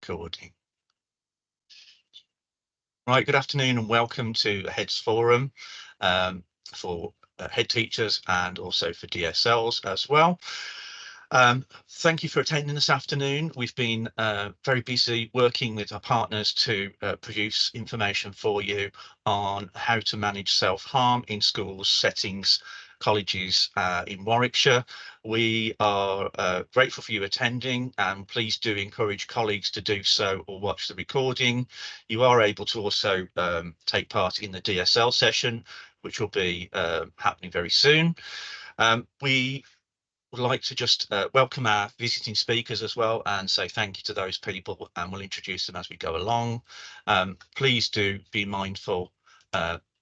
recording. Right, good afternoon and welcome to Heads Forum for head teachers and also for DSLs as well. Thank you for attending this afternoon. We've been very busy working with our partners to produce information for you on how to manage self-harm in schools, settings, colleges in Warwickshire. We are grateful for you attending, and please do encourage colleagues to do so or watch the recording. You are able to also take part in the DSL session, which will be happening very soon. We would like to just welcome our visiting speakers as well and say thank you to those people, and we'll introduce them as we go along. Please do be mindful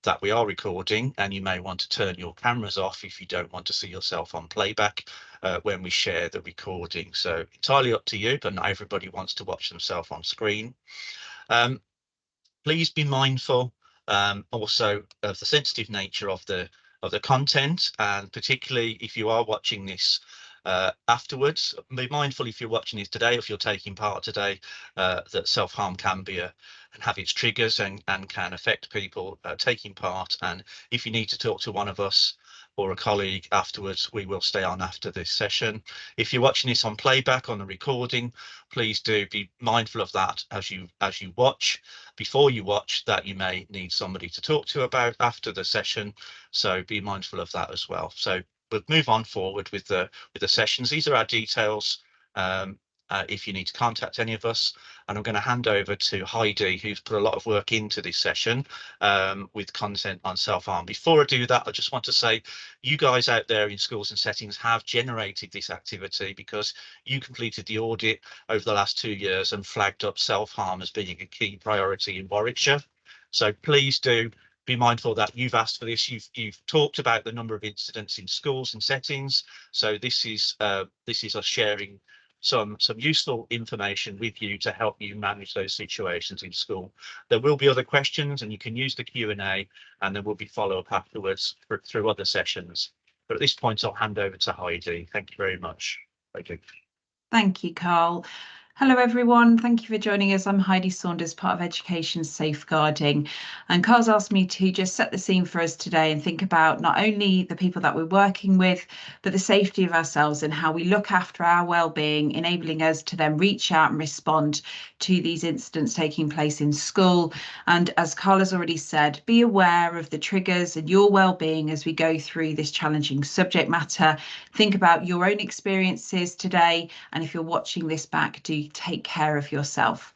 that we are recording, and you may want to turn your cameras off if you don't want to see yourself on playback when we share the recording. So entirely up to you, but not everybody wants to watch themselves on screen. Please be mindful also of the sensitive nature of the content, and particularly if you are watching this afterwards, be mindful if you're watching this today, if you're taking part today, that self-harm can be and have its triggers and can affect people taking part. And if you need to talk to one of us or a colleague afterwards, we will stay on after this session. If you're watching this on playback on the recording, please do be mindful of that as you watch. Before you watch, that you may need somebody to talk to about after the session, so be mindful of that as well. So we'll move on forward with the sessions. These are our details if you need to contact any of us, and I'm going to hand over to Heidi, who's put a lot of work into this session with content on self-harm. Before I do that, I just want to say you guys out there in schools and settings have generated this activity because you completed the audit over the last 2 years and flagged up self-harm as being a key priority in Warwickshire. So please do be mindful that you've asked for this. You've talked about the number of incidents in schools and settings. So this is us sharing some useful information with you to help you manage those situations in school. There will be other questions, and you can use the Q&A, and there will be follow-up afterwards through other sessions. But at this point, I'll hand over to Heidi. Thank you very much. Heidi. Thank you, Carl. Hello, everyone. Thank you for joining us. I'm Heidi Saunders, part of Education Safeguarding. And Carl's asked me to just set the scene for us today and think about not only the people that we're working with, but the safety of ourselves and how we look after our well-being, enabling us to then reach out and respond to these incidents taking place in school. And as Carl has already said, be aware of the triggers and your well-being as we go through this challenging subject matter. Think about your own experiences today, and if you're watching this back, do take care of yourself.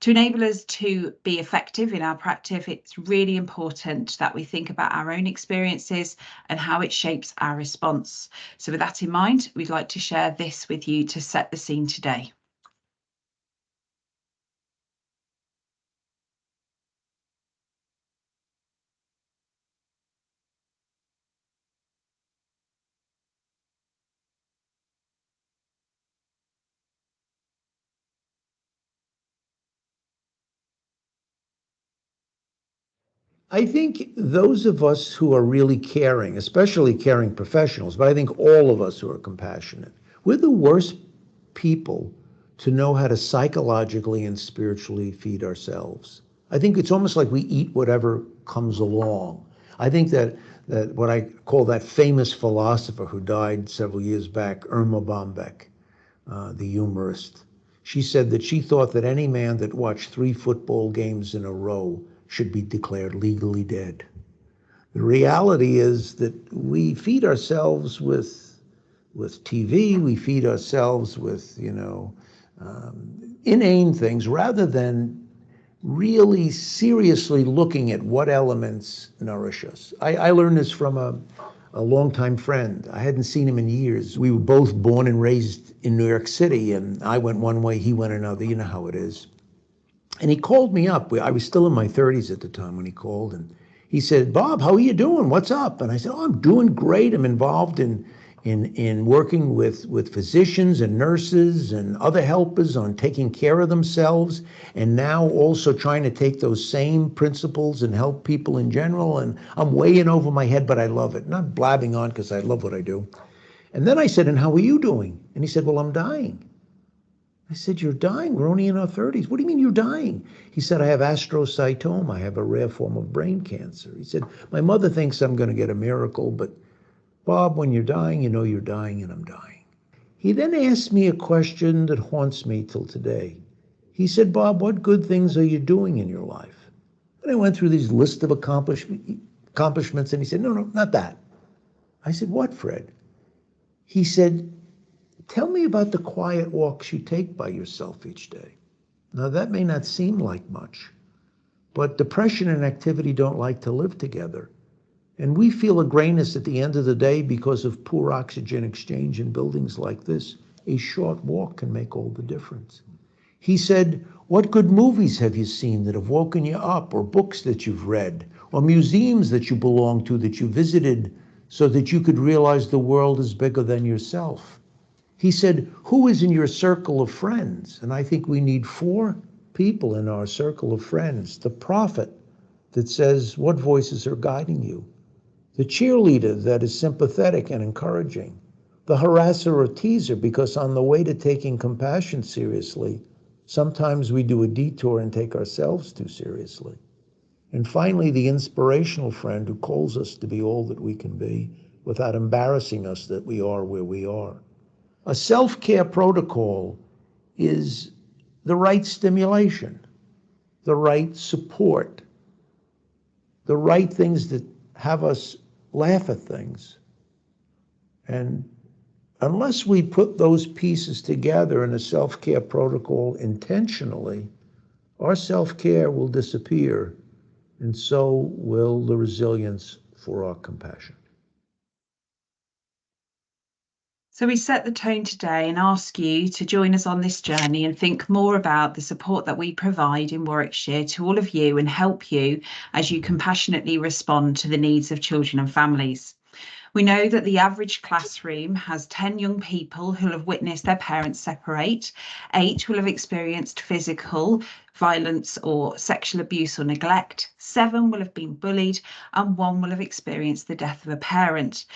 To enable us to be effective in our practice, it's really important that we think about our own experiences and how it shapes our response. So with that in mind, we'd like to share this with you to set the scene today. I think those of us who are really caring, especially caring professionals, but I think all of us who are compassionate, we're the worst people to know how to psychologically and spiritually feed ourselves. I think it's almost like we eat whatever comes along. I think that what I call that famous philosopher who died several years back, Irma Bombeck, the humorist, she said that she thought that any man that watched 3 football games in a row should be declared legally dead. The reality is that we feed ourselves with TV, we feed ourselves with, inane things rather than really seriously looking at what elements nourish us. I learned this from a longtime friend. I hadn't seen him in years. We were both born and raised in New York City, and I went one way, he went another. You know how it is. And he called me up. I was still in my 30s at the time when he called, and he said, "Bob, how are you doing? What's up?" And I said, "Oh, I'm doing great. I'm involved in working with physicians and nurses and other helpers on taking care of themselves, and now also trying to take those same principles and help people in general. And I'm way in over my head, but I love it." Not blabbing on because I love what I do. And then I said, "And how are you doing?" And he said, "Well, I'm dying." I said, you're dying. We're only in our 30s. What do you mean you're dying? He said, I have astrocytoma. I have a rare form of brain cancer. He said, my mother thinks I'm going to get a miracle, but Bob, when you're dying, you know you're dying, and I'm dying. He then asked me a question that haunts me till today. He said, Bob, what good things are you doing in your life? And I went through these list of accomplishments, and he said, no, not that. I said, what, Fred? He said, tell me about the quiet walks you take by yourself each day. Now, that may not seem like much, but depression and activity don't like to live together. And we feel a grayness at the end of the day because of poor oxygen exchange in buildings like this. A short walk can make all the difference. He said, what good movies have you seen that have woken you up, or books that you've read, or museums that you belong to that you visited so that you could realize the world is bigger than yourself? He said, who is in your circle of friends? And I think we need 4 people in our circle of friends. The prophet that says, what voices are guiding you? The cheerleader that is sympathetic and encouraging. The harasser or teaser, because on the way to taking compassion seriously, sometimes we do a detour and take ourselves too seriously. And finally, the inspirational friend who calls us to be all that we can be without embarrassing us that we are where we are. A self-care protocol is the right stimulation, the right support, the right things that have us laugh at things. And unless we put those pieces together in a self-care protocol intentionally, our self-care will disappear, and so will the resilience for our compassion. So we set the tone today and ask you to join us on this journey and think more about the support that we provide in Warwickshire to all of you and help you as you compassionately respond to the needs of children and families. We know that the average classroom has 10 young people who will have witnessed their parents separate, 8 will have experienced physical violence or sexual abuse or neglect, 7 will have been bullied, and 1 will have experienced the death of a parent.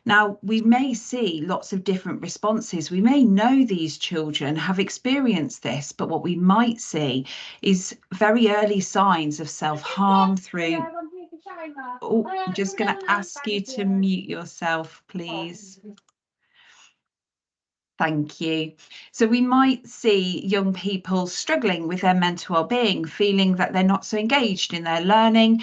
Now, we may see lots of different responses. We may know these children have experienced this, but what we might see is very early signs of self-harm through... Oh, I'm just going to ask you to mute yourself, please. Thank you. So we might see young people struggling with their mental well-being, feeling that they're not so engaged in their learning.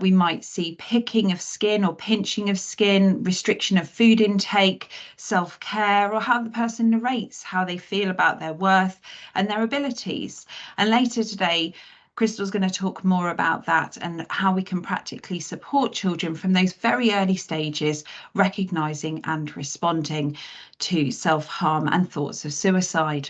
We might see picking of skin or pinching of skin, restriction of food intake, self-care, or how the person narrates how they feel about their worth and their abilities. And later today, Crystal's going to talk more about that and how we can practically support children from those very early stages, recognising and responding to self-harm and thoughts of suicide.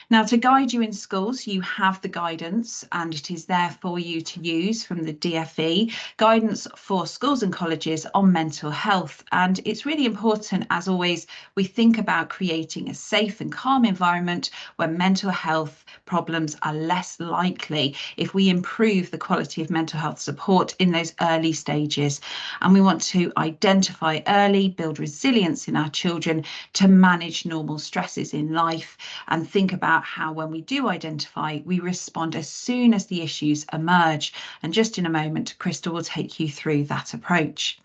Now, to guide you in schools, you have the guidance, and it is there for you to use from the DFE, guidance for schools and colleges on mental health. And it's really important, as always, we think about creating a safe and calm environment where mental health problems are less likely if we improve the quality of mental health support in those early stages. And we want to identify early, build resilience in our children to manage normal stresses in life, and think about how, when we do identify, we respond as soon as the issues emerge. And just in a moment, Crystal will take you through that approach.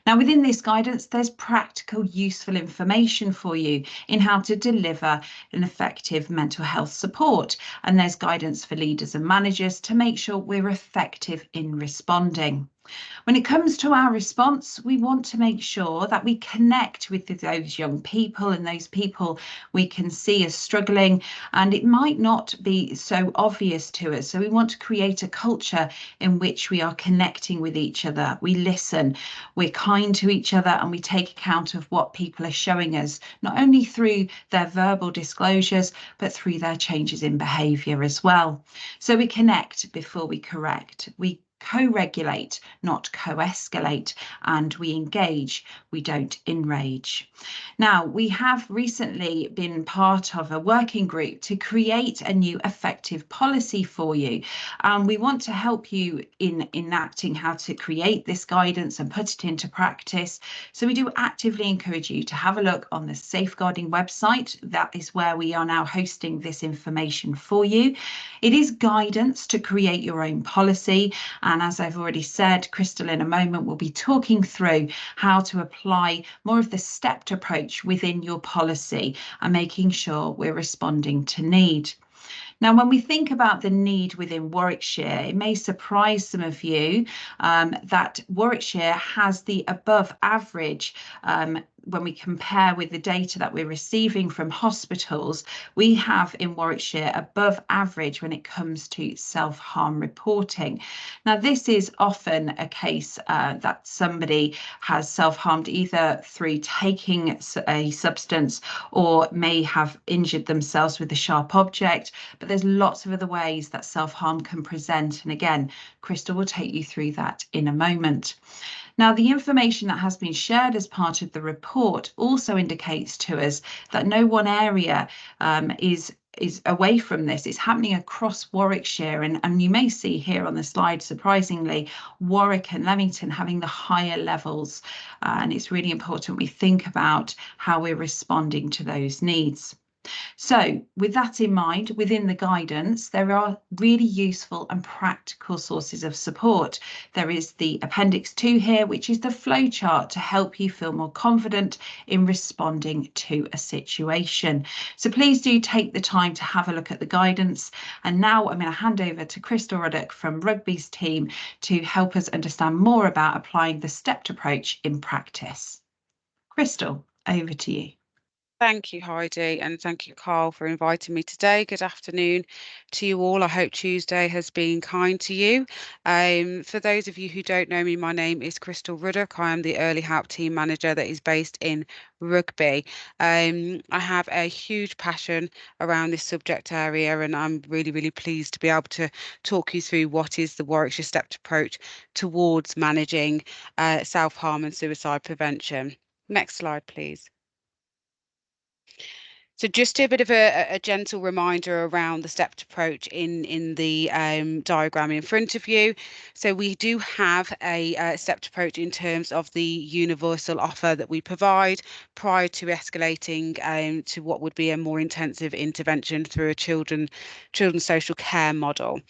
Now, within this guidance, there's practical, useful information for you in how to deliver an effective mental health support. And there's guidance for leaders and managers to make sure we're effective in responding. When it comes to our response, we want to make sure that we connect with those young people and those people we can see as struggling, and it might not be so obvious to us. So we want to create a culture in which we are connecting with each other. We listen, we're kind to each other, and we take account of what people are showing us, not only through their verbal disclosures, but through their changes in behaviour as well. So we connect before we correct. We co-regulate, not co-escalate, and we engage, we don't enrage. Now, we have recently been part of a working group to create a new effective policy for you. We want to help you in enacting how to create this guidance and put it into practice. So we do actively encourage you to have a look on the safeguarding website. That is where we are now hosting this information for you. It is guidance to create your own policy. And as I've already said, Crystal in a moment will be talking through how to apply more of the stepped approach within your policy and making sure we're responding to need. Now, when we think about the need within Warwickshire, it may surprise some of you that Warwickshire has the above average when we compare with the data that we're receiving from hospitals. We have in Warwickshire above average when it comes to self-harm reporting. Now, this is often a case that somebody has self-harmed either through taking a substance or may have injured themselves with a sharp object, but there's lots of other ways that self-harm can present. And again, Crystal will take you through that in a moment. Now, the information that has been shared as part of the report also indicates to us that no one area is away from this. It's happening across Warwickshire, and you may see here on the slide, surprisingly, Warwick and Leamington having the higher levels, and it's really important we think about how we're responding to those needs. So with that in mind, within the guidance, there are really useful and practical sources of support. There is the Appendix 2 here, which is the flowchart to help you feel more confident in responding to a situation. So please do take the time to have a look at the guidance. And now I'm going to hand over to Crystal Ruddock from Rugby's team to help us understand more about applying the stepped approach in practice. Crystal, over to you. Thank you, Heidi, and thank you, Carl, for inviting me today. Good afternoon to you all. I hope Tuesday has been kind to you. For those of you who don't know me, my name is Crystal Ruddock. I am the Early Help Team Manager that is based in Rugby. I have a huge passion around this subject area, and I'm really, really pleased to be able to talk you through what is the Warwickshire Stepped approach towards managing self-harm and suicide prevention. Next slide, please. So just a bit of a gentle reminder around the stepped approach in the diagram in front of you. So we do have a stepped approach in terms of the universal offer that we provide prior to escalating to what would be a more intensive intervention through a children's social care model.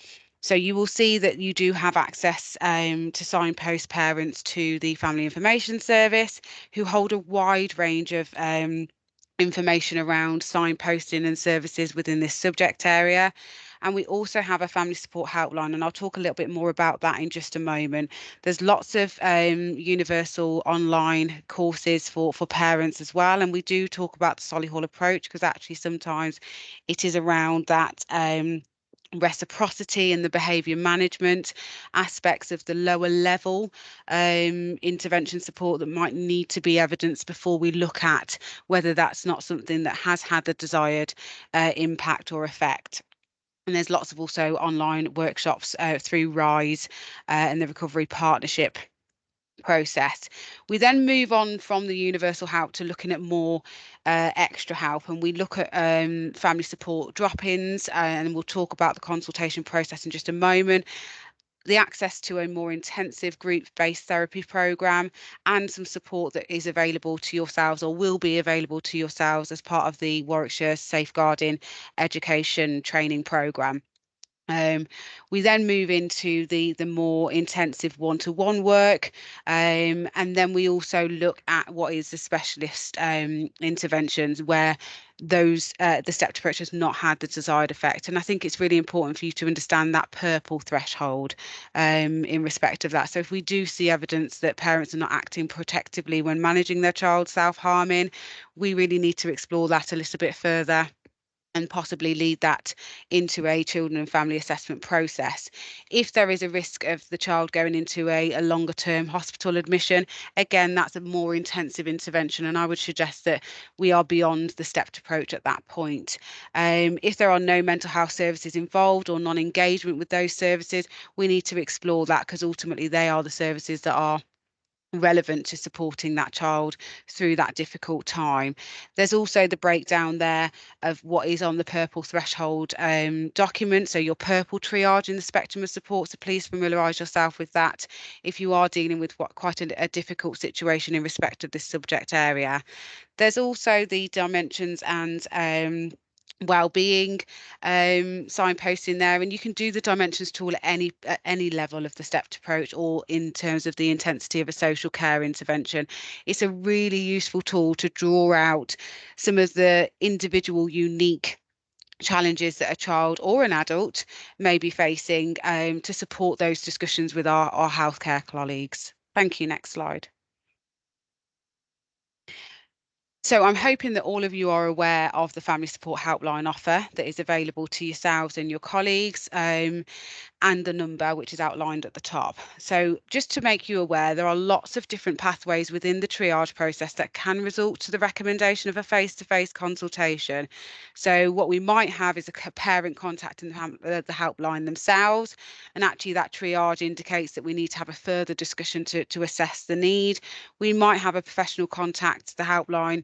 So you will see that you do have access to signpost parents to the Family Information Service, who hold a wide range of information around signposting and services within this subject area. And we also have a family support helpline, and I'll talk a little bit more about that in just a moment. There's lots of universal online courses for parents as well. And we do talk about the Solihull approach because actually sometimes it is around that reciprocity and the behaviour management aspects of the lower level intervention support that might need to be evidenced before we look at whether that's not something that has had the desired impact or effect. And there's lots of also online workshops through RISE and the Recovery Partnership process. We then move on from the universal help to looking at more extra help, and we look at family support drop-ins, and we'll talk about the consultation process in just a moment, the access to a more intensive group-based therapy program, and some support that is available to yourselves or will be available to yourselves as part of the Warwickshire Safeguarding Education Training Programme. We then move into the more intensive one-to-one work, and then we also look at what is the specialist interventions where those the stepped approach has not had the desired effect. And I think it's really important for you to understand that purple threshold in respect of that. So if we do see evidence that parents are not acting protectively when managing their child self-harming, we really need to explore that a little bit further and possibly lead that into a children and family assessment process. If there is a risk of the child going into a longer term hospital admission, again, that's a more intensive intervention, and I would suggest that we are beyond the stepped approach at that point. If there are no mental health services involved or non-engagement with those services, we need to explore that, because ultimately they are the services that are relevant to supporting that child through that difficult time. There's also the breakdown there of what is on the purple threshold document, so your purple triage in the spectrum of support, so please familiarise yourself with that if you are dealing with quite a difficult situation in respect of this subject area. There's also the dimensions and well-being signposting there, and you can do the dimensions tool at any level of the stepped approach or in terms of the intensity of a social care intervention. It's a really useful tool to draw out some of the individual unique challenges that a child or an adult may be facing to support those discussions with our healthcare colleagues. Thank you. Next slide. So I'm hoping that all of you are aware of the family support helpline offer that is available to yourselves and your colleagues, and the number which is outlined at the top. So just to make you aware, there are lots of different pathways within the triage process that can result to the recommendation of a face-to-face consultation. So what we might have is a parent contacting the helpline themselves, and actually that triage indicates that we need to have a further discussion to assess the need. We might have a professional contact the helpline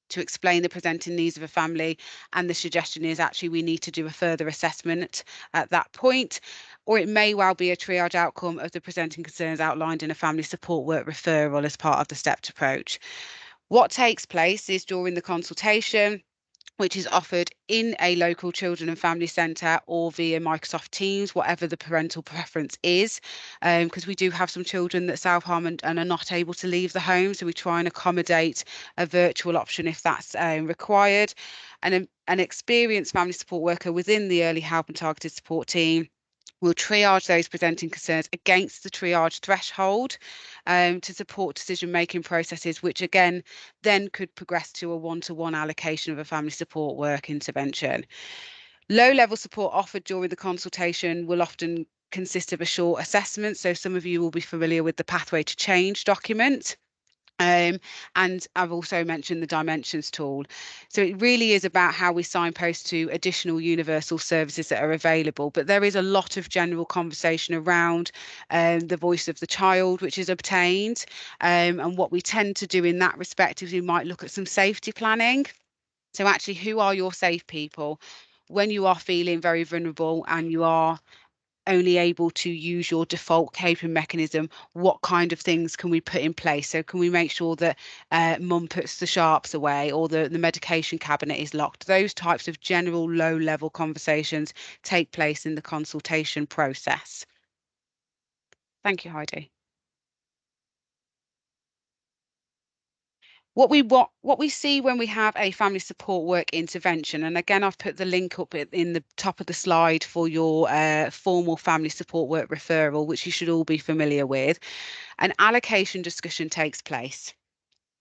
to explain the presenting needs of a family, and the suggestion is actually we need to do a further assessment at that point, or it may well be a triage outcome of the presenting concerns outlined in a family support work referral as part of the stepped approach. What takes place is during the consultation, which is offered in a local children and family centre or via Microsoft Teams, whatever the parental preference is, because we do have some children that self-harm and are not able to leave the home, so we try and accommodate a virtual option if that's required. And an experienced family support worker within the early help and targeted support team will triage those presenting concerns against the triage threshold to support decision-making processes, which again then could progress to a one-to-one allocation of a family support work intervention. Low-level support offered during the consultation will often consist of a short assessment. So some of you will be familiar with the Pathway to Change document. And I've also mentioned the dimensions tool. So it really is about how we signpost to additional universal services that are available. But there is a lot of general conversation around the voice of the child, which is obtained. And what we tend to do in that respect is we might look at some safety planning. So actually, who are your safe people? When you are feeling very vulnerable and you are only able to use your default coping mechanism, what kind of things can we put in place? So can we make sure that mum puts the sharps away, or the medication cabinet is locked? Those types of general low-level conversations take place in the consultation process. Thank you, Heidi. What we see when we have a family support work intervention, and again, I've put the link up in the top of the slide for your formal family support work referral, which you should all be familiar with. An allocation discussion takes place.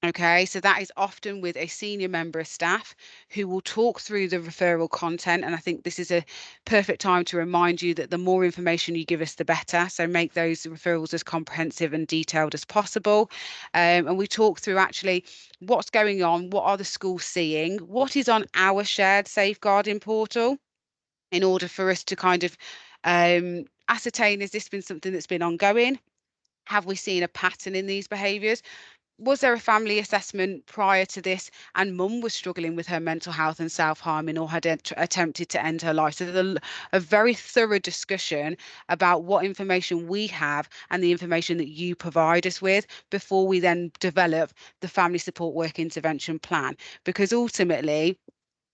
Okay, so that is often with a senior member of staff who will talk through the referral content. And I think this is a perfect time to remind you that the more information you give us, the better. So make those referrals as comprehensive and detailed as possible. And we talk through actually what's going on, what are the schools seeing, what is on our shared safeguarding portal, in order for us to kind of ascertain, has this been something that's been ongoing? Have we seen a pattern in these behaviours? Was there a family assessment prior to this and mum was struggling with her mental health and self-harming, or had attempted to end her life? So there's a very thorough discussion about what information we have and the information that you provide us with before we then develop the family support work intervention plan. Because ultimately,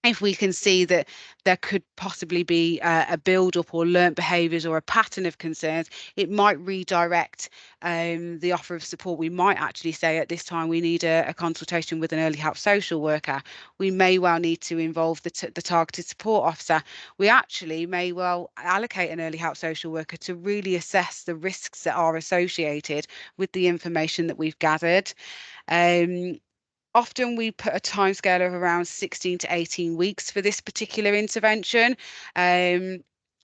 if we can see that there could possibly be a build-up or learnt behaviours or a pattern of concerns, it might redirect the offer of support. We might actually say at this time we need a consultation with an early help social worker. We may well need to involve the targeted support officer. We actually may well allocate an early help social worker to really assess the risks that are associated with the information that we've gathered. Often we put a timescale of around 16 to 18 weeks for this particular intervention.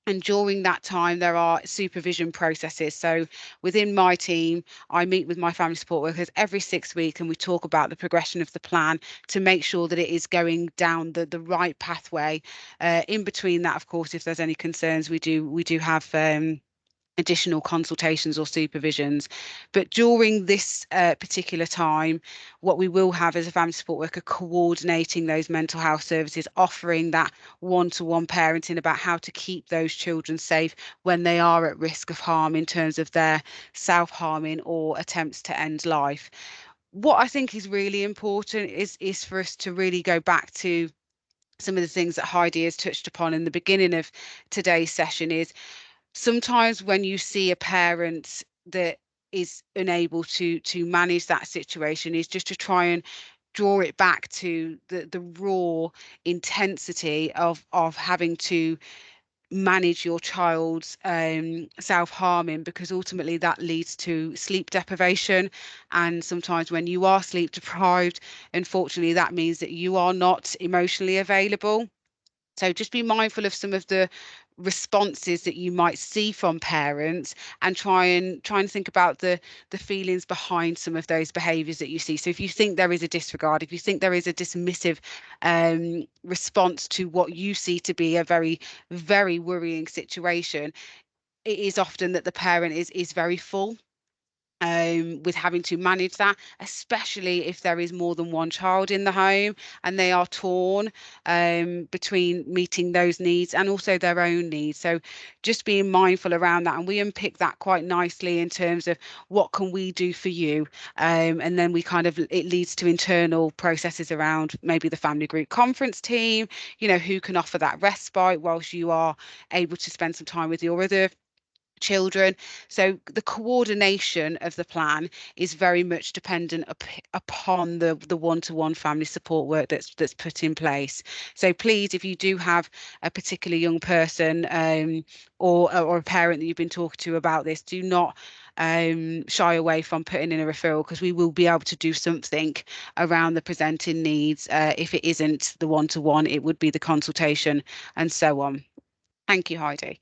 And during that time, there are supervision processes. So within my team, I meet with my family support workers every 6 weeks, and we talk about the progression of the plan to make sure that it is going down the right pathway. In between that, of course, if there's any concerns, we do have additional consultations or supervisions. But during this particular time, what we will have as a family support worker coordinating those mental health services, offering that one-to-one parenting about how to keep those children safe when they are at risk of harm in terms of their self-harming or attempts to end life. What I think is really important is for us to really go back to some of the things that Heidi has touched upon in the beginning of today's session. Is sometimes when you see a parent that is unable to manage that situation, is just to try and draw it back to the raw intensity of having to manage your child's self-harming, because ultimately that leads to sleep deprivation. And sometimes when you are sleep deprived, unfortunately that means that you are not emotionally available. So just be mindful of some of the responses that you might see from parents, and try and think about the feelings behind some of those behaviors that you see. So if you think there is a disregard, if you think there is a dismissive response to what you see to be a very, very worrying situation, it is often that the parent is very full with having to manage that, especially if there is more than one child in the home and they are torn between meeting those needs and also their own needs. So just being mindful around that, and we unpick that quite nicely in terms of what can we do for you, and then we kind of, it leads to internal processes around maybe the family group conference team, who can offer that respite whilst you are able to spend some time with your other children. So the coordination of the plan is very much dependent upon the one-to-one family support work that's put in place. So please, if you do have a particular young person or a parent that you've been talking to about this, do not shy away from putting in a referral, because we will be able to do something around the presenting needs. If it isn't the one-to-one, it would be the consultation and so on. Thank you, Heidi.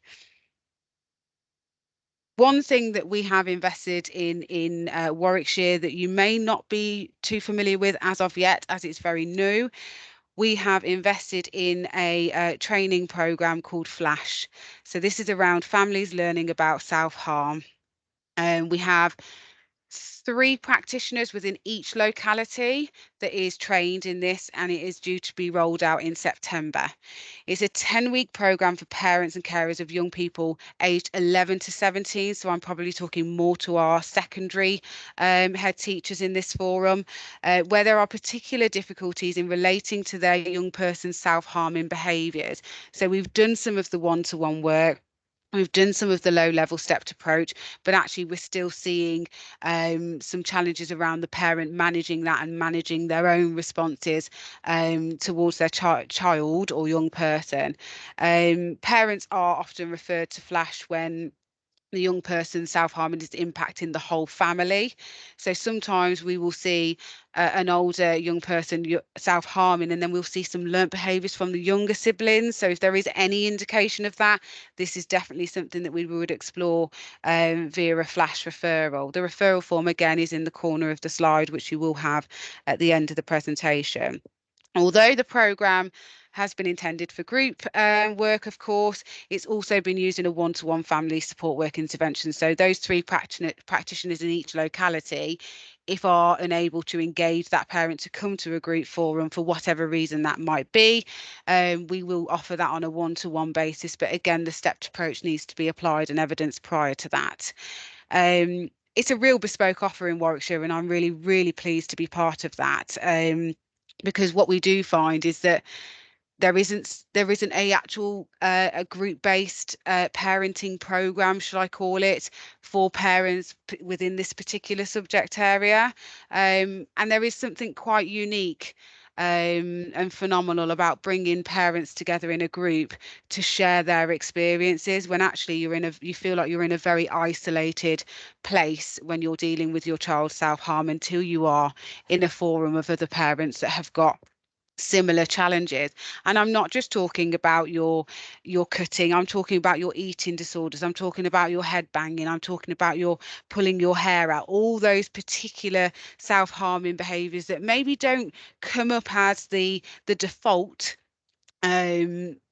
One thing that we have invested in Warwickshire that you may not be too familiar with as of yet, as it's very new, we have invested in a training program called Flash. So this is around families learning about self-harm. And we have 3 practitioners within each locality that is trained in this, and it is due to be rolled out in September. It's a 10-week program for parents and carers of young people aged 11 to 17. So I'm probably talking more to our secondary head teachers in this forum, where there are particular difficulties in relating to their young person's self-harming behaviours. So we've done some of the one-to-one work. We've done some of the low-level stepped approach, but actually we're still seeing some challenges around the parent managing that and managing their own responses towards their child or young person. Parents are often referred to Flash when the young person's self-harming is impacting the whole family. So sometimes we will see an older young person self-harming, and then we'll see some learnt behaviours from the younger siblings. So if there is any indication of that, this is definitely something that we would explore via a Flash referral. The referral form, again, is in the corner of the slide, which you will have at the end of the presentation. Although the programme has been intended for group work, of course, it's also been used in a one-to-one family support work intervention. So those 3 practitioners in each locality, if are unable to engage that parent to come to a group forum for whatever reason that might be, we will offer that on a one-to-one basis. But again, the stepped approach needs to be applied and evidence prior to that. It's a real bespoke offer in Warwickshire, and I'm really, really pleased to be part of that. Because what we do find is that there isn't a actual a group-based parenting program, should I call it, for parents within this particular subject area, and there is something quite unique and phenomenal about bringing parents together in a group to share their experiences, when actually you feel like you're in a very isolated place when you're dealing with your child's self-harm, until you are in a forum of other parents that have got similar challenges. And I'm not just talking about your cutting, I'm talking about your eating disorders, I'm talking about your head banging, I'm talking about your pulling your hair out, all those particular self-harming behaviors that maybe don't come up as the default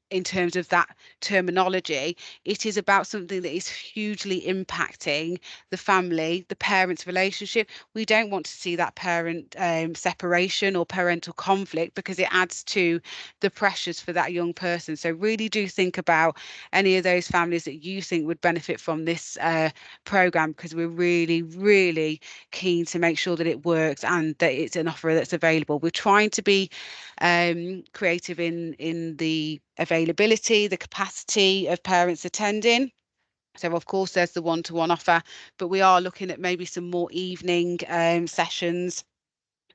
in terms of that terminology. It is about something that is hugely impacting the family, the parents' relationship. We don't want to see that parent separation or parental conflict, because it adds to the pressures for that young person. So really do think about any of those families that you think would benefit from this program, because we're really, really keen to make sure that it works and that it's an offer that's available. We're trying to be creative in the availability, the capacity of parents attending. So of course there's the one-to-one offer, but we are looking at maybe some more evening sessions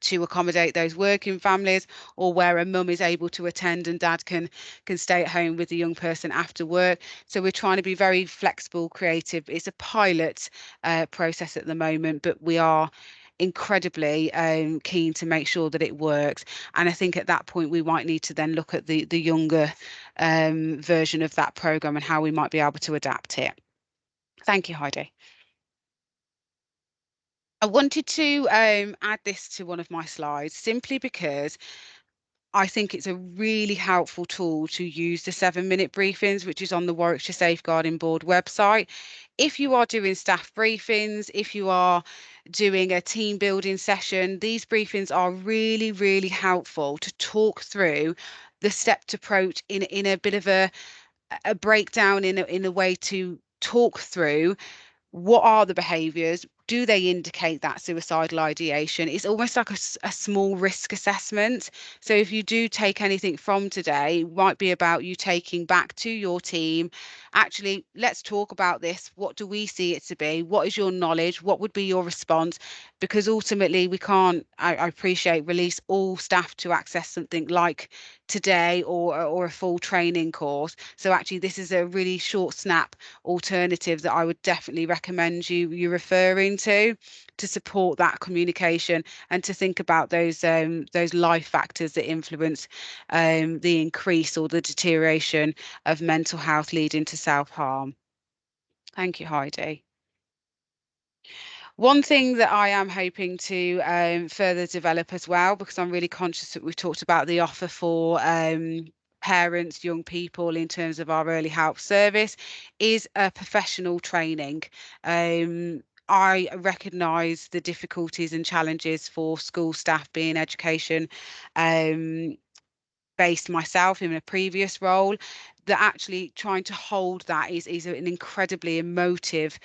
to accommodate those working families, or where a mum is able to attend and dad can stay at home with the young person after work. So we're trying to be very flexible, creative. It's a pilot process at the moment, but we are incredibly keen to make sure that it works. And I think at that point we might need to then look at the younger version of that program and how we might be able to adapt it. Thank you, Heidi. I wanted to add this to one of my slides simply because I think it's a really helpful tool to use the 7-minute briefings, which is on the Warwickshire Safeguarding Board website. If you are doing staff briefings, if you are doing a team building session, these briefings are really, really helpful to talk through the stepped approach in a bit of a breakdown, in a way to talk through what are the behaviours. Do they indicate that suicidal ideation? It's almost like a small risk assessment. So if you do take anything from today, it might be about you taking back to your team, actually, let's talk about this. What do we see it to be? What is your knowledge? What would be your response? Because ultimately we can't, I appreciate, release all staff to access something like today or a full training course. So actually this is a really short snap alternative that I would definitely recommend you referring to support that communication, and to think about those life factors that influence the increase or the deterioration of mental health leading to self-harm. Thank you, Heidi. One thing that I am hoping to further develop as well, because I'm really conscious that we've talked about the offer for parents, young people in terms of our early help service, is a professional training. I recognise the difficulties and challenges for school staff being education based myself in a previous role, that actually trying to hold that is an incredibly emotive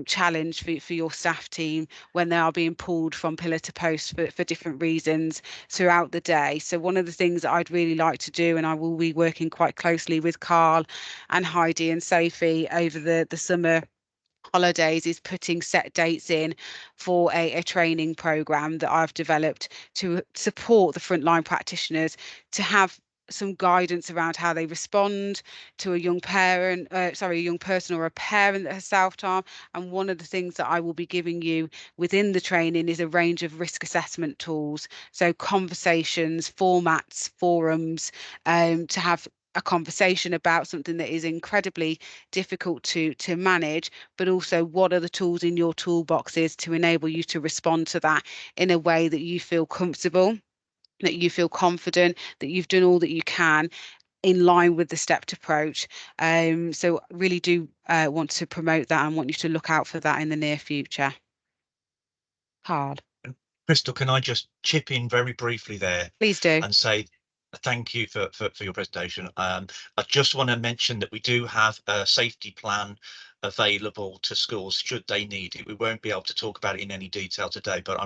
challenge for your staff team when they are being pulled from pillar to post for different reasons throughout the day. So one of the things that I'd really like to do, and I will be working quite closely with Carl and Heidi and Sophie over the summer holidays, is putting set dates in for a training program that I've developed to support the frontline practitioners to have some guidance around how they respond to a young person or a parent that has self-harm. And one of the things that I will be giving you within the training is a range of risk assessment tools. So conversations, formats, forums, to have a conversation about something that is incredibly difficult to manage, but also what are the tools in your toolboxes to enable you to respond to that in a way that you feel comfortable, that you feel confident, that you've done all that you can in line with the stepped approach. So really do want to promote that and want you to look out for that in the near future. Carl. Crystal, can I just chip in very briefly there? Please do. And say thank you for your presentation. I just want to mention that we do have a safety plan available to schools should they need it. We won't be able to talk about it in any detail today, but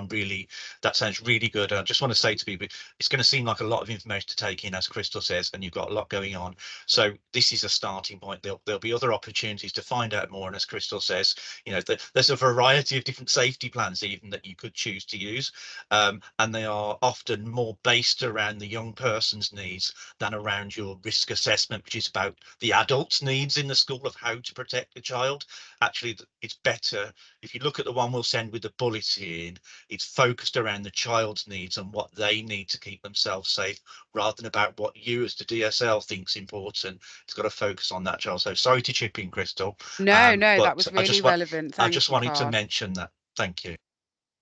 that sounds really good. And I just want to say to people, it's going to seem like a lot of information to take in, as Crystal says, and you've got a lot going on. So this is a starting point. There'll be other opportunities to find out more. And as Crystal says, there's a variety of different safety plans even that you could choose to use. And they are often more based around the young person's needs than around your risk assessment, which is about the adult's needs in the school of how to protect the child. Actually, it's better if you look at the one we'll send with the bulletin. It's focused around the child's needs and what they need to keep themselves safe, rather than about what you as the DSL think's important. It's got to focus on that child. So sorry to chip in, Crystal. No, that but was really relevant. I Thank just you, wanted to Carl. mention that. Thank you.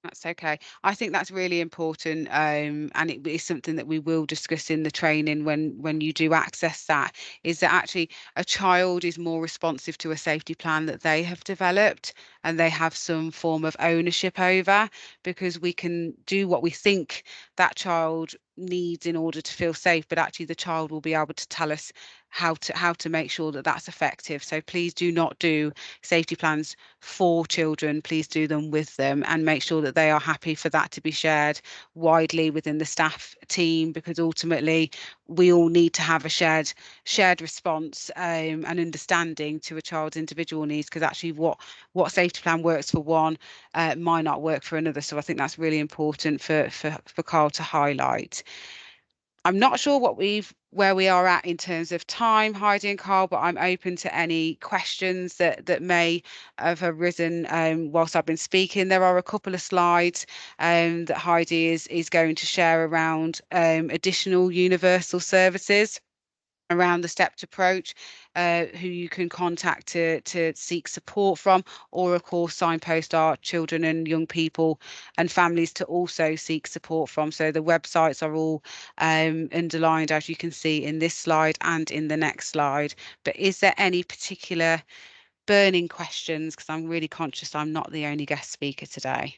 That's okay. I think that's really important, and it is something that we will discuss in the training when you do access that, is that actually a child is more responsive to a safety plan that they have developed and they have some form of ownership over, because we can do what we think that child needs in order to feel safe, but actually the child will be able to tell us how to make sure that that's effective. So please do not do safety plans for children. Please do them with them and make sure that they are happy for that to be shared widely within the staff team, because ultimately we all need to have a shared response and understanding to a child's individual needs, because actually what safety plan works for one might not work for another. So I think that's really important for Carl to highlight. I'm not sure where we are at in terms of time, Heidi and Carl, but I'm open to any questions that may have arisen whilst I've been speaking. There are a couple of slides that Heidi is going to share around additional universal services around the stepped approach, who you can contact to seek support from, or of course signpost our children and young people and families to also seek support from. So the websites are all underlined, as you can see in this slide and in the next slide. But is there any particular burning questions? Because I'm really conscious I'm not the only guest speaker today.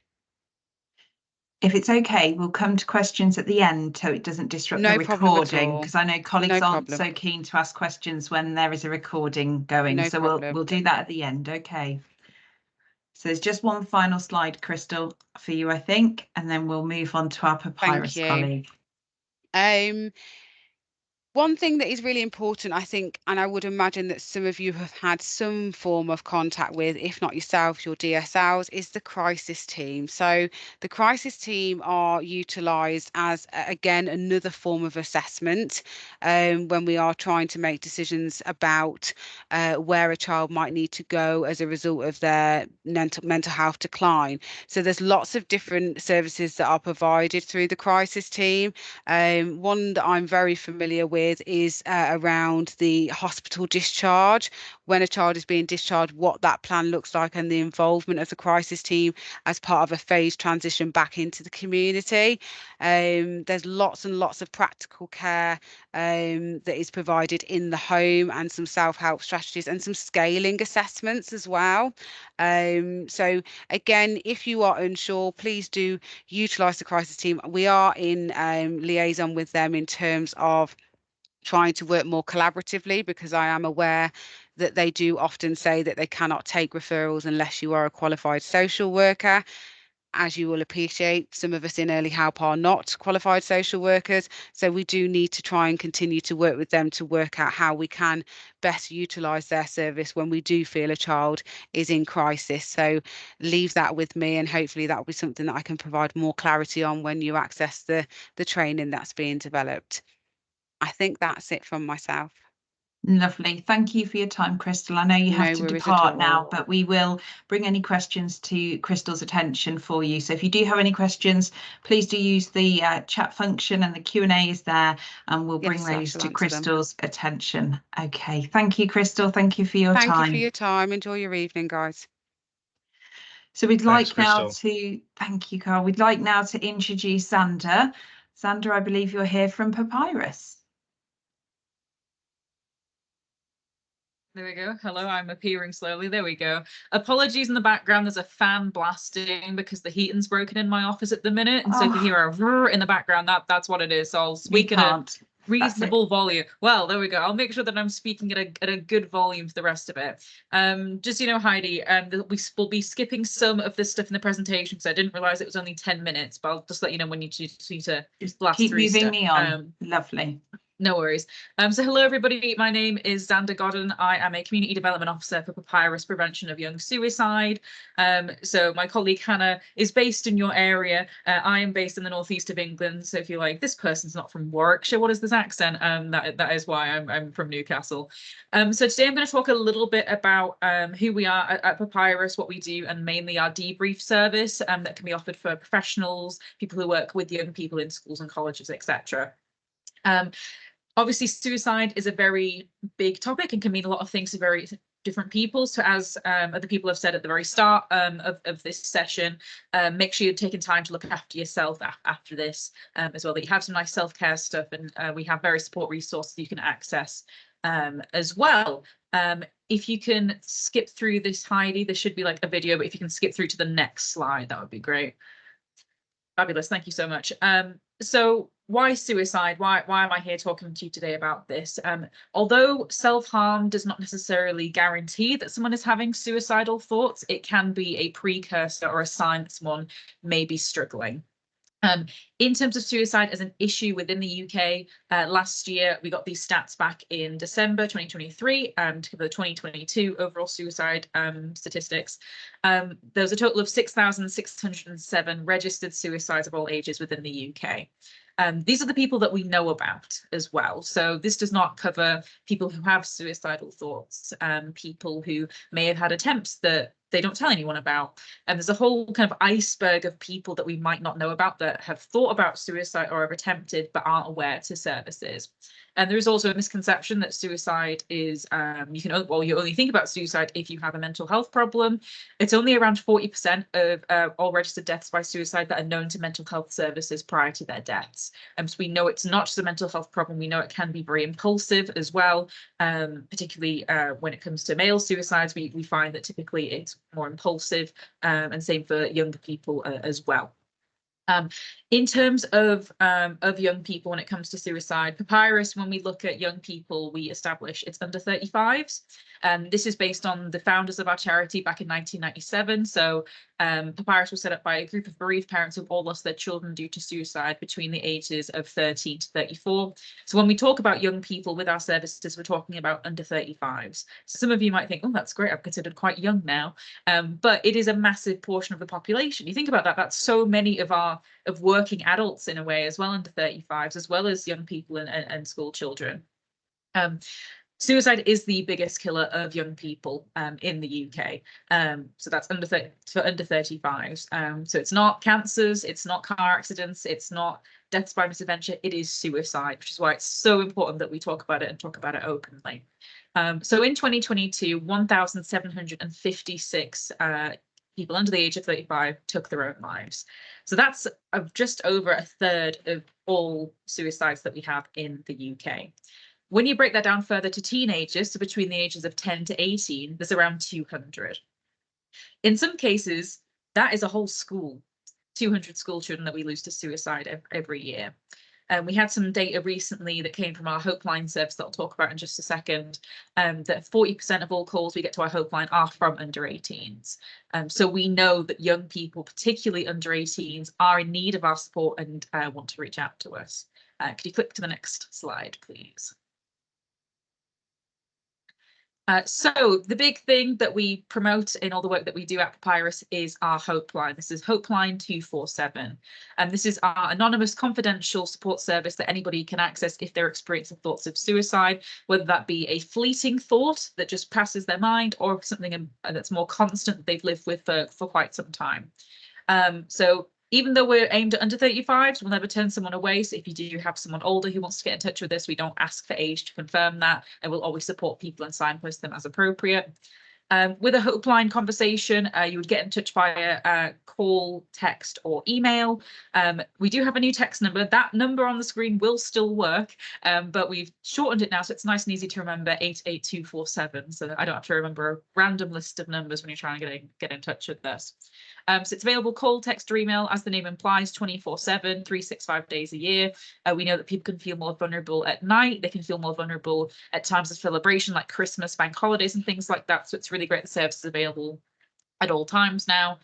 If it's okay, we'll come to questions at the end so it doesn't disrupt the No problem at recording, all. because I know colleagues No aren't problem. so keen to ask questions when there is a recording going. No So problem. we'll do that at the end. Okay. So there's just one final slide, Crystal, for you, I think, and then we'll move on to our papyrus colleague. One thing that is really important, I think, and I would imagine that some of you have had some form of contact with, if not yourself, your DSLs, is the crisis team. So the crisis team are utilised as, again, another form of assessment when we are trying to make decisions about where a child might need to go as a result of their mental health decline. So there's lots of different services that are provided through the crisis team. One that I'm very familiar with is around the hospital discharge. When a child is being discharged, what that plan looks like, and the involvement of the crisis team as part of a phased transition back into the community. There's lots and lots of practical care that is provided in the home, and some self-help strategies and some scaling assessments as well. So again, if you are unsure, please do utilise the crisis team. We are in liaison with them in terms of trying to work more collaboratively, because I am aware that they do often say that they cannot take referrals unless you are a qualified social worker. As you will appreciate, some of us in early help are not qualified social workers. So we do need to try and continue to work with them to work out how we can best utilise their service when we do feel a child is in crisis. So leave that with me, and hopefully that will be something that I can provide more clarity on when you access the training that's being developed. I think that's it from myself. Lovely. Thank you for your time, Crystal. I know you have to depart now, but we will bring any questions to Crystal's attention for you. So if you do have any questions, please do use the chat function, and the Q&A is there, and we'll bring those to Crystal's attention. Okay. Thank you, Crystal. Thank you for your time. Thank you for your time. Enjoy your evening, guys. So we'd like now to, thank you, Carl. We'd like now to introduce Xander. Xander, I believe you're here from Papyrus. There we go. Hello, I'm appearing slowly. There we go. Apologies in the background. There's a fan blasting because the heating's broken in my office at the minute. And so if you hear a whir in the background, that's what it is. So I'll speak at Reasonable volume. Well, there we go. I'll make sure that I'm speaking at a good volume for the rest of it. Just so you know, Heidi, we'll be skipping some of this stuff in the presentation because I didn't realize it was only 10 minutes, but I'll just let you know when you need to Just blast keep through moving stuff. me on. Lovely. No worries. So hello, everybody. My name is Xander Godden. I am a Community Development Officer for Papyrus Prevention of Young Suicide. So my colleague Hannah is based in your area. I am based in the northeast of England. So if you're like, this person's not from Warwickshire, what is this accent? That is why I'm from Newcastle. So today I'm going to talk a little bit about who we are at Papyrus, what we do, and mainly our debrief service that can be offered for professionals, people who work with young people in schools and colleges, etc. Obviously, suicide is a very big topic and can mean a lot of things to very different people. So as other people have said at the very start of this session, make sure you're taking time to look after yourself after this as well, that you have some nice self-care stuff, and we have various support resources you can access as well. If you can skip through this, Heidi, there should be like a video, but if you can skip through to the next slide, that would be great. Fabulous, thank you so much. So why suicide? Why am I here talking to you today about this? Although self-harm does not necessarily guarantee that someone is having suicidal thoughts, it can be a precursor or a sign that someone may be struggling. In terms of suicide as an issue within the UK, last year we got these stats back in December 2023 to cover the 2022 overall suicide statistics. There was a total of 6,607 registered suicides of all ages within the UK. These are the people that we know about as well. So this does not cover people who have suicidal thoughts, people who may have had attempts that they don't tell anyone about. And there's a whole kind of iceberg of people that we might not know about that have thought about suicide or have attempted but aren't aware to services. And there is also a misconception that suicide is, you only think about suicide if you have a mental health problem. It's only around 40% of all registered deaths by suicide that are known to mental health services prior to their deaths. So we know it's not just a mental health problem. We know it can be very impulsive as well, particularly when it comes to male suicides. We find that typically it's more impulsive, and same for younger people as well. In terms of young people, when it comes to suicide, Papyrus, when we look at young people, we establish it's under 35s. This is based on the founders of our charity back in 1997. So Papyrus was set up by a group of bereaved parents who all lost their children due to suicide between the ages of 13 to 34. So when we talk about young people with our services, we're talking about under 35s. So some of you might think, oh, that's great, I'm considered quite young now. But it is a massive portion of the population. You think about that, that's so many of working adults in a way as well, under 35s, as well as young people and school children. Suicide is the biggest killer of young people in the UK. So that's under 35s. So it's not cancers, it's not car accidents, it's not deaths by misadventure, it is suicide, which is why it's so important that we talk about it and talk about it openly. So in 2022, 1,756 people under the age of 35 took their own lives. So that's just over a third of all suicides that we have in the UK. When you break that down further to teenagers, so between the ages of 10 to 18, there's around 200. In some cases, that is a whole school, 200 school children that we lose to suicide every year. We had some data recently that came from our Hopeline service that I'll talk about in just a second, that 40% of all calls we get to our Hopeline are from under 18s. So we know that young people, particularly under 18s, are in need of our support and want to reach out to us. Could you click to the next slide, please? So the big thing that we promote in all the work that we do at Papyrus is our Hopeline. This is Hopeline 247. And this is our anonymous confidential support service that anybody can access if they're experiencing thoughts of suicide, whether that be a fleeting thought that just passes their mind or something that's more constant that they've lived with for quite some time. So even though we're aimed at under 35s, we'll never turn someone away. So if you do have someone older who wants to get in touch with us, we don't ask for age to confirm that, and we'll always support people and signpost them as appropriate. With a helpline conversation, you would get in touch via call, text, or email. We do have a new text number. That number on the screen will still work, but we've shortened it now, so it's nice and easy to remember, 88247. So I don't have to remember a random list of numbers when you're trying to get in touch with us. So it's available call, text, or email, as the name implies, 24/7, 365 days a year. We know that people can feel more vulnerable at night. They can feel more vulnerable at times of celebration like Christmas, bank holidays, and things like that. So it's really great the service is available at all times now.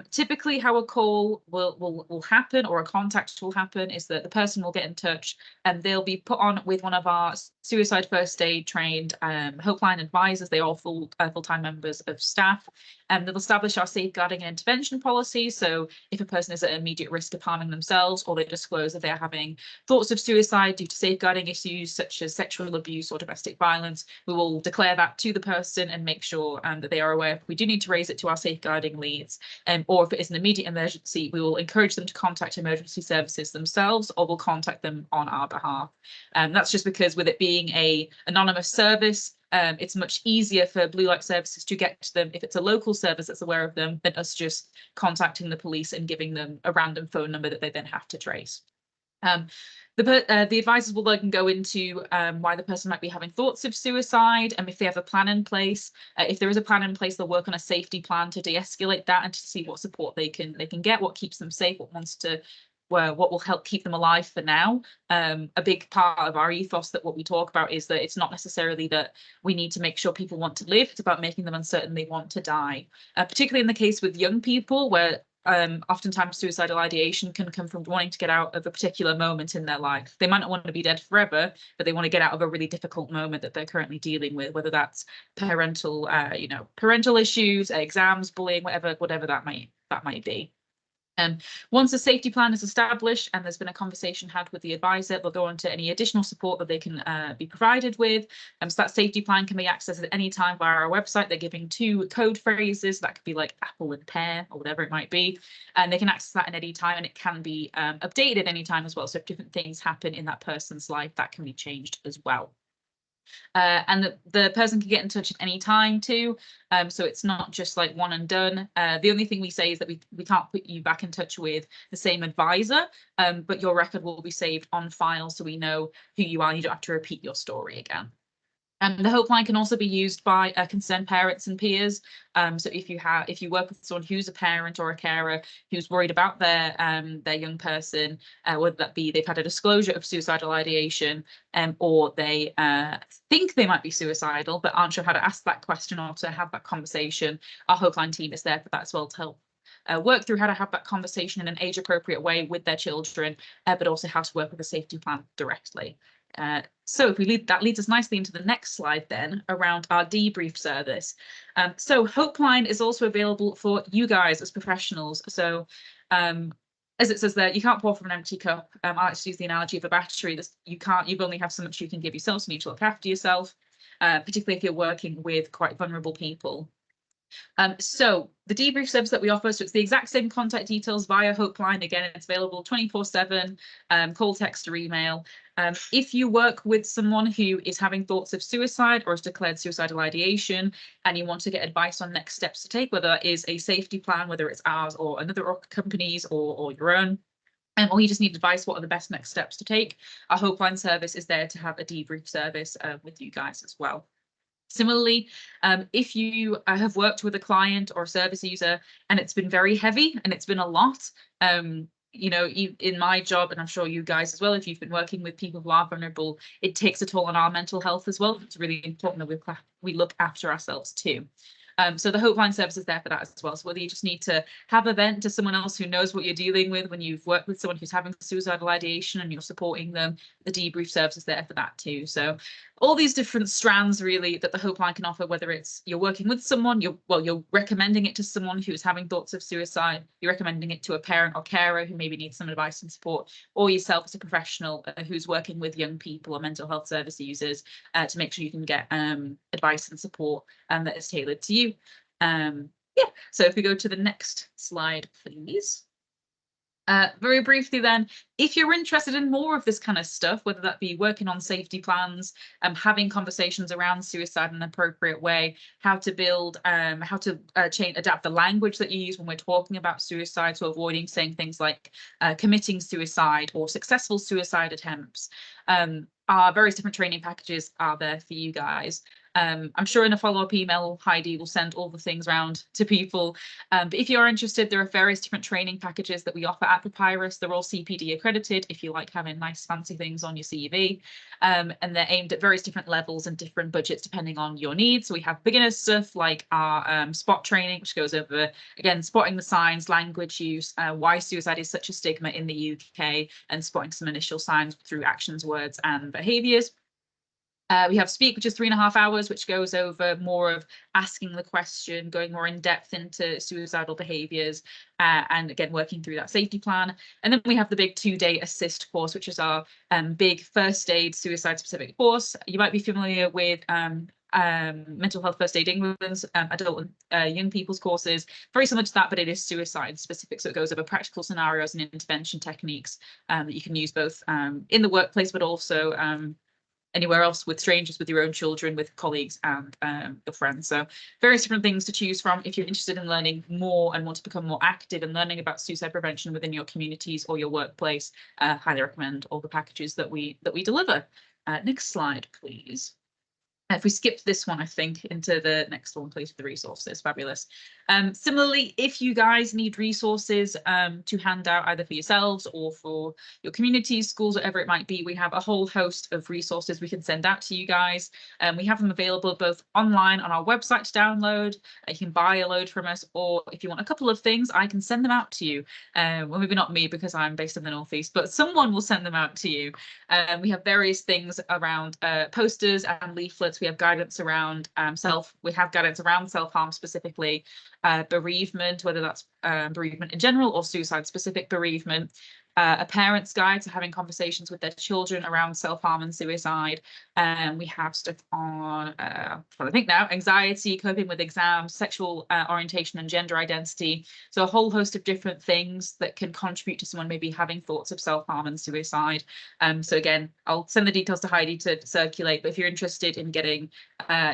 Typically, how a call will happen, or a contact will happen, is that the person will get in touch and they'll be put on with one of our suicide first aid trained helpline advisors. They are full-time members of staff, and they'll establish our safeguarding and intervention policy. So if a person is at immediate risk of harming themselves, or they disclose that they're having thoughts of suicide due to safeguarding issues such as sexual abuse or domestic violence, we will declare that to the person and make sure that they are aware. We do need to raise it to our safeguarding leads. Or if it is an immediate emergency, we will encourage them to contact emergency services themselves, or we'll contact them on our behalf. That's just because with it being an anonymous service, it's much easier for blue light services to get to them if it's a local service that's aware of them than us just contacting the police and giving them a random phone number that they then have to trace. The advisors will then go into why the person might be having thoughts of suicide, and if they have a plan in place. If there is a plan in place, they'll work on a safety plan to de-escalate that and to see what support they can get, what keeps them safe, what will help keep them alive for now. A big part of our ethos that what we talk about is that it's not necessarily that we need to make sure people want to live, it's about making them uncertain they want to die. Particularly in the case with young people, where oftentimes suicidal ideation can come from wanting to get out of a particular moment in their life. They might not want to be dead forever, but they want to get out of a really difficult moment that they're currently dealing with, whether that's parental issues, exams, bullying, whatever that might be. Once a safety plan is established and there's been a conversation had with the advisor, they'll go on to any additional support that they can be provided with. So that safety plan can be accessed at any time via our website. They're giving 2 code phrases. That could be like apple and pear or whatever it might be. And they can access that at any time, and it can be updated at any time as well. So if different things happen in that person's life, that can be changed as well. And the person can get in touch at any time too. So it's not just like one and done. The only thing we say is that we can't put you back in touch with the same advisor, but your record will be saved on file so we know who you are. You don't have to repeat your story again. The helpline can also be used by concerned parents and peers. So if you work with someone who's a parent or a carer who's worried about their young person, whether that be they've had a disclosure of suicidal ideation, or they think they might be suicidal but aren't sure how to ask that question or to have that conversation, our helpline team is there for that as well to help work through how to have that conversation in an age-appropriate way with their children, but also how to work with a safety plan directly. So if that leads us nicely into the next slide then around our debrief service. So Hopeline is also available for you guys as professionals. So as it says there, you can't pour from an empty cup. I like to use the analogy of a battery. You only have so much you can give yourself, so you need to look after yourself, particularly if you're working with quite vulnerable people. So the debrief service that we offer, so it's the exact same contact details via Hopeline. Again, it's available 24/7, call, text, or email. If you work with someone who is having thoughts of suicide or has declared suicidal ideation, and you want to get advice on next steps to take, whether that is a safety plan, whether it's ours or another company's or your own, or you just need advice, what are the best next steps to take, our Hopeline service is there to have a debrief service with you guys as well. Similarly, if you have worked with a client or a service user and it's been very heavy and it's been a lot, in my job, and I'm sure you guys as well, if you've been working with people who are vulnerable, it takes a toll on our mental health as well. It's really important that we look after ourselves too. So the Hopeline service is there for that as well. So whether you just need to have a vent to someone else who knows what you're dealing with when you've worked with someone who's having suicidal ideation and you're supporting them, the debrief service is there for that too. So all these different strands really that the Hopeline can offer, whether it's you're working with someone, you're recommending it to someone who's having thoughts of suicide, you're recommending it to a parent or carer who maybe needs some advice and support, or yourself as a professional who's working with young people or mental health service users to make sure you can get advice and support that is tailored to you. So if we go to the next slide, please. Very briefly then, if you're interested in more of this kind of stuff, whether that be working on safety plans, having conversations around suicide in an appropriate way, how to build, how to adapt the language that you use when we're talking about suicide, so avoiding saying things like committing suicide or successful suicide attempts, our various different training packages are there for you guys. I'm sure in a follow-up email, Heidi will send all the things around to people. But if you are interested, there are various different training packages that we offer at Papyrus. They're all CPD accredited if you like having nice fancy things on your CV. And they're aimed at various different levels and different budgets depending on your needs. So we have beginner stuff like our SPOT training, which goes over, again, spotting the signs, language use, why suicide is such a stigma in the UK, and spotting some initial signs through actions, words, and behaviours. We have Speak, which is 3.5 hours, which goes over more of asking the question, going more in depth into suicidal behaviours, and again, working through that safety plan. And then we have the big 2-day assist course, which is our big first aid suicide specific course. You might be familiar with Mental Health First Aid England's adult and young people's courses, very similar to that, but it is suicide specific. So it goes over practical scenarios and intervention techniques that you can use both in the workplace, but also anywhere else, with strangers, with your own children, with colleagues and your friends. So various different things to choose from. If you're interested in learning more and want to become more active in learning about suicide prevention within your communities or your workplace, highly recommend all the packages that we deliver. Next slide, please. If we skip this one, I think, into the next one, please, for the resources. Fabulous. Similarly, if you guys need resources to hand out either for yourselves or for your communities, schools, whatever it might be, we have a whole host of resources we can send out to you guys. We have them available both online on our website to download. You can buy a load from us, or if you want a couple of things, I can send them out to you. Well, maybe not me because I'm based in the Northeast, but someone will send them out to you. We have various things around posters and leaflets. We have guidance around self-harm specifically, bereavement, whether that's bereavement in general or suicide specific bereavement. A parent's guide to having conversations with their children around self-harm and suicide. We have stuff on, I think now, anxiety, coping with exams, sexual orientation and gender identity. So a whole host of different things that can contribute to someone maybe having thoughts of self-harm and suicide. So again, I'll send the details to Heidi to circulate, but if you're interested in getting,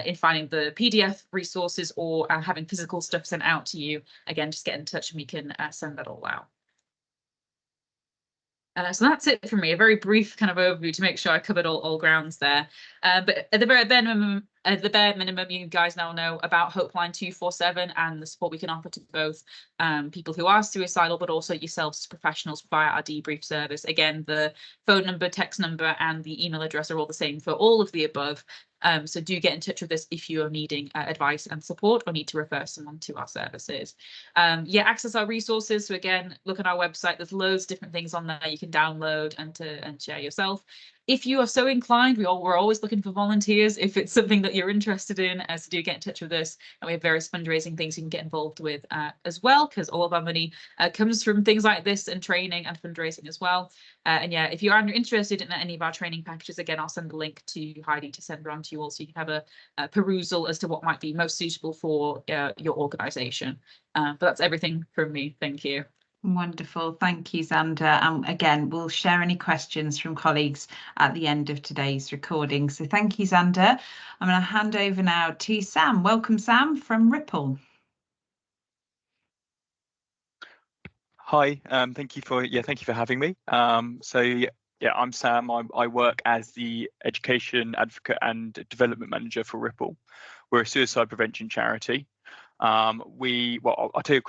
in finding the PDF resources or having physical stuff sent out to you, again, just get in touch and we can send that all out. So that's it for me, a very brief kind of overview to make sure I covered all grounds there. But at the bare minimum, you guys now know about Hopeline 247 and the support we can offer to both people who are suicidal, but also yourselves as professionals via our debrief service. Again, the phone number, text number, and the email address are all the same for all of the above. So do get in touch with us if you are needing advice and support or need to refer someone to our services. Yeah, access our resources. So again, look at our website. There's loads of different things on there you can download and share yourself. If you are so inclined, we're always looking for volunteers. If it's something that you're interested in, so do get in touch with us. And we have various fundraising things you can get involved with as well, because all of our money comes from things like this and training and fundraising as well. And yeah, if you are interested in any of our training packages, again, I'll send the link to Heidi to send around to you all, so you can have a perusal as to what might be most suitable for your organisation. But that's everything from me. Thank you. Wonderful. Thank you, Xander. And again, we'll share any questions from colleagues at the end of today's recording. So thank you, Xander. I'm going to hand over now to Sam. Welcome, Sam, from Ripple. Hi, thank you for having me. I'm Sam. I work as the education advocate and development manager for Ripple. We're a suicide prevention charity. I'll tell you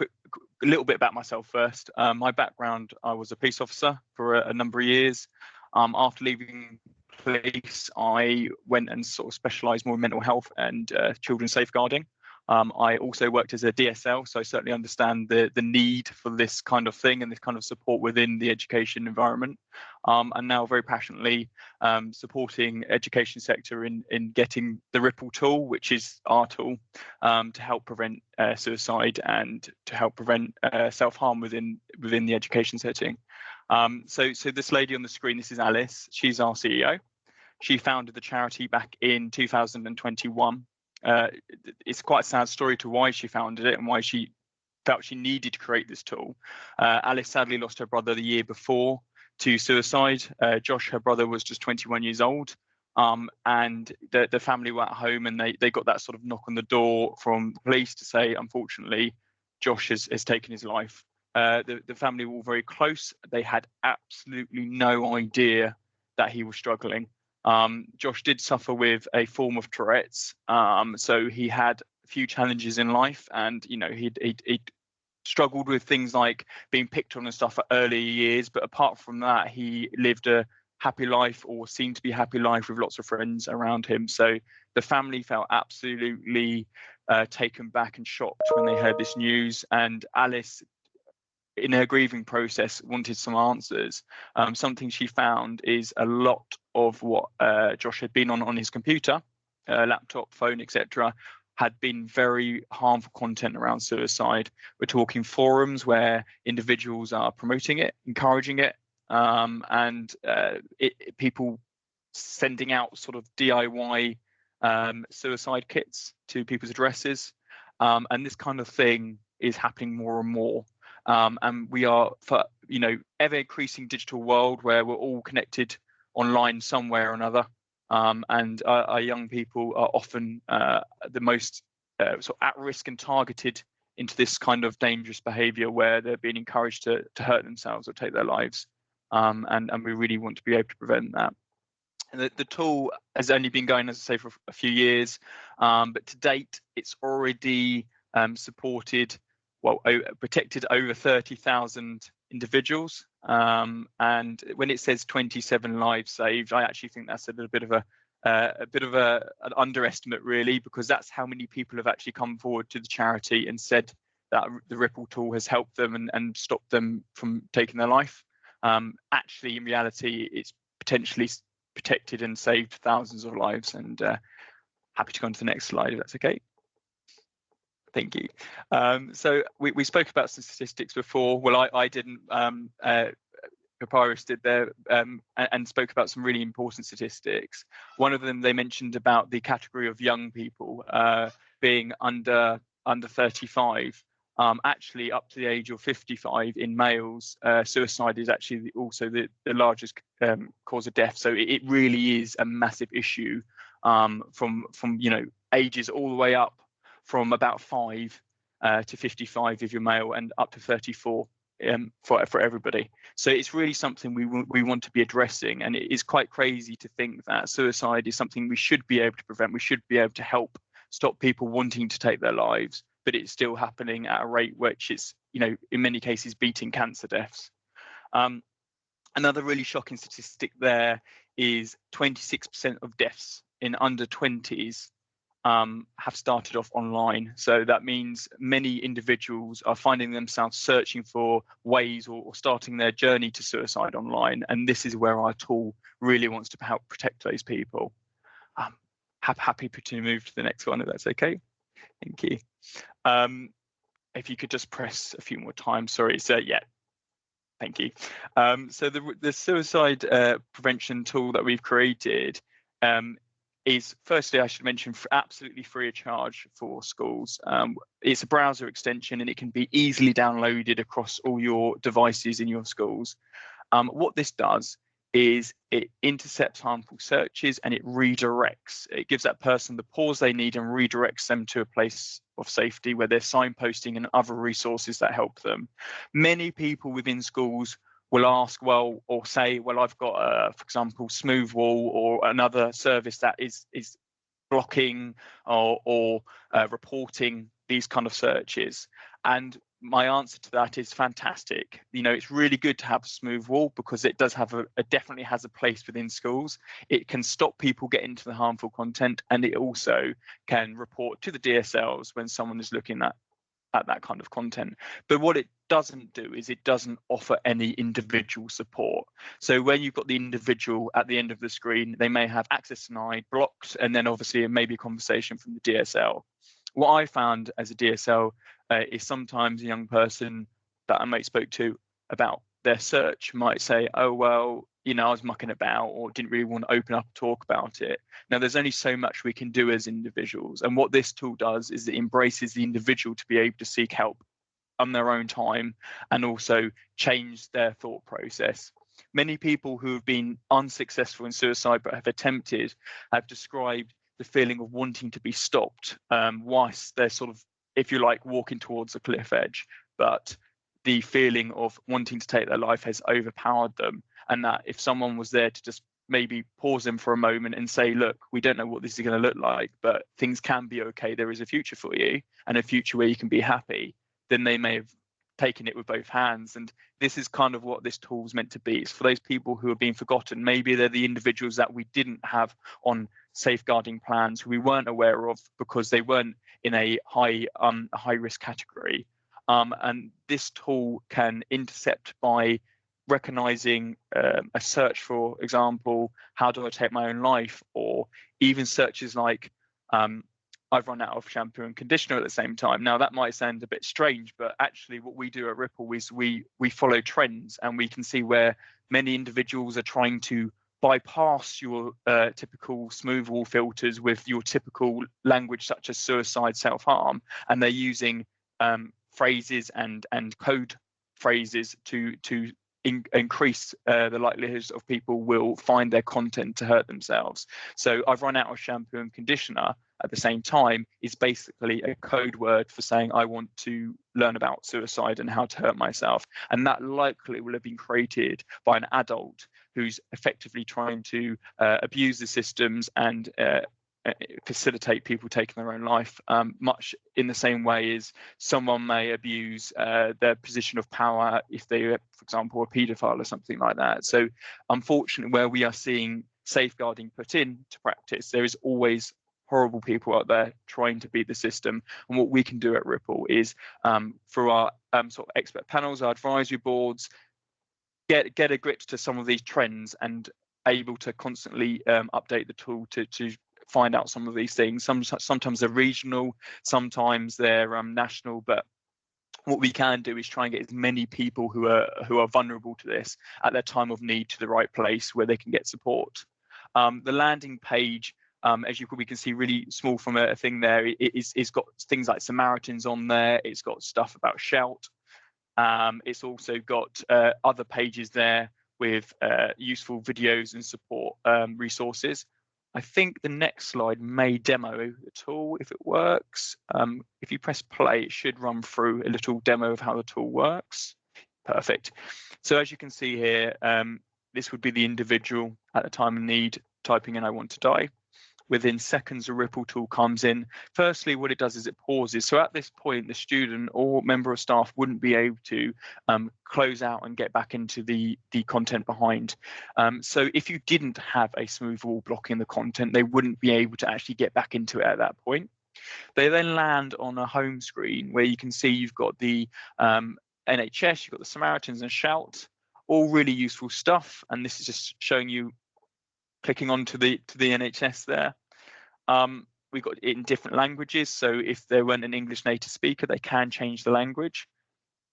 a little bit about myself first. My background, I was a police officer for a number of years. After leaving police, I went and sort of specialised more in mental health and children's safeguarding. I also worked as a DSL, so I certainly understand the need for this kind of thing and this kind of support within the education environment. And now very passionately supporting education sector in getting the Ripple tool, which is our tool, to help prevent suicide and to help prevent self-harm within the education setting. So this lady on the screen, this is Alice. She's our CEO. She founded the charity back in 2021. It's quite a sad story to why she founded it and why she felt she needed to create this tool. Alice sadly lost her brother the year before to suicide. Josh, her brother, was just 21 years old. And the family were at home, and they got that sort of knock on the door from the police to say, unfortunately, Josh has taken his life. The family were all very close. They had absolutely no idea that he was struggling. Josh did suffer with a form of Tourette's, so he had a few challenges in life, and he'd struggled with things like being picked on and stuff at early years. But apart from that, he lived a happy life, or seemed to be a happy life, with lots of friends around him. So the family felt absolutely taken back and shocked when they heard this news. And Alice, in her grieving process, wanted some answers. Something she found is a lot of what Josh had been on his computer, laptop, phone, etc., had been very harmful content around suicide. We're talking forums where individuals are promoting it, encouraging it, and people sending out sort of DIY suicide kits to people's addresses. And this kind of thing is happening more and more. And we are, for ever increasing digital world where we're all connected online somewhere or another. And our young people are often the most sort of at risk and targeted into this kind of dangerous behaviour, where they're being encouraged to hurt themselves or take their lives. And we really want to be able to prevent that. And the tool has only been going, as I say, for a few years, but to date, it's already supported, protected over 30,000 individuals. And when it says 27 lives saved, I actually think that's a little bit of an underestimate, really, because that's how many people have actually come forward to the charity and said that the Ripple tool has helped them and stopped them from taking their life. Actually, in reality, it's potentially protected and saved thousands of lives. And happy to go on to the next slide, if that's okay. Thank you. So we spoke about some statistics before. Well, I didn't. Papyrus did there, and spoke about some really important statistics. One of them, they mentioned about the category of young people being under 35. Actually, up to the age of 55 in males, suicide is actually also the largest cause of death. So it really is a massive issue, from ages all the way up from about 5 to 55 if you're male, and up to 34 for everybody. So it's really something we want to be addressing. And it is quite crazy to think that suicide is something we should be able to prevent. We should be able to help stop people wanting to take their lives, but it's still happening at a rate which is, in many cases, beating cancer deaths. Another really shocking statistic there is 26% of deaths in under 20s have started off online. So that means many individuals are finding themselves searching for ways or starting their journey to suicide online. And this is where our tool really wants to help protect those people. Happy to move to the next one, if that's okay. Thank you. If you could just press a few more times. Sorry, so yeah. Thank you. So the suicide prevention tool that we've created is, firstly, I should mention, absolutely free of charge for schools. It's a browser extension, and it can be easily downloaded across all your devices in your schools. What this does is it intercepts harmful searches, and it redirects. It gives that person the pause they need and redirects them to a place of safety where there's signposting and other resources that help them. Many people within schools will ask, well, or say, well, I've got, for example, Smoothwall or another service that is blocking or reporting these kind of searches. And my answer to that is fantastic. It's really good to have Smoothwall because it does have it definitely has a place within schools. It can stop people getting to the harmful content, and it also can report to the DSLs when someone is looking at that kind of content. But what it doesn't do is it doesn't offer any individual support. So when you've got the individual at the end of the screen, they may have access denied, blocked, and then obviously it may be a conversation from the DSL. What I found as a DSL is sometimes a young person that I mate spoke to about their search might say, oh, well, I was mucking about or didn't really want to open up and talk about it. Now, there's only so much we can do as individuals. And what this tool does is it embraces the individual to be able to seek help on their own time and also change their thought process. Many people who have been unsuccessful in suicide but have attempted have described the feeling of wanting to be stopped whilst they're sort of, if you like, walking towards a cliff edge, but the feeling of wanting to take their life has overpowered them, and that if someone was there to just maybe pause them for a moment and say, look, we don't know what this is going to look like, but things can be okay, there is a future for you and a future where you can be happy, then they may have taken it with both hands. And this is kind of what this tool is meant to be. It's for those people who are being forgotten. Maybe they're the individuals that we didn't have on safeguarding plans, who we weren't aware of because they weren't in a high risk category. And this tool can intercept by recognizing a search, for example, how do I take my own life, or even searches like I've run out of shampoo and conditioner at the same time. Now that might sound a bit strange, but actually what we do at Ripple is we follow trends, and we can see where many individuals are trying to bypass your typical smooth wall filters with your typical language such as suicide, self-harm, and they're using phrases and code phrases to increase the likelihood of people will find their content to hurt themselves. So I've run out of shampoo and conditioner at the same time is basically a code word for saying I want to learn about suicide and how to hurt myself. And that likely will have been created by an adult who's effectively trying to abuse the systems and facilitate people taking their own life, much in the same way as someone may abuse their position of power if they, for example, a paedophile or something like that. So unfortunately, where we are seeing safeguarding put into practice, there is always horrible people out there trying to beat the system. And what we can do at Ripple is through our sort of expert panels, our advisory boards, get a grip to some of these trends and able to constantly update the tool to find out some of these things. Sometimes they're regional, sometimes they're national, but what we can do is try and get as many people who are vulnerable to this at their time of need to the right place where they can get support. The landing page, as we can see, really small from a thing there. It's got things like Samaritans on there. It's got stuff about Shout. It's also got other pages there with useful videos and support resources. I think the next slide may demo the tool if it works. If you press play, it should run through a little demo of how the tool works. Perfect. So as you can see here, this would be the individual at the time of need typing in "I want to die." Within seconds, a Ripple tool comes in. Firstly, what it does is it pauses. So at this point, the student or member of staff wouldn't be able to close out and get back into the content behind. So if you didn't have a smooth wall blocking the content, they wouldn't be able to actually get back into it at that point. They then land on a home screen where you can see you've got the NHS, you've got the Samaritans and Shout, all really useful stuff. And this is just showing you clicking onto the NHS there. We've got it in different languages, so if there weren't an English native speaker, they can change the language.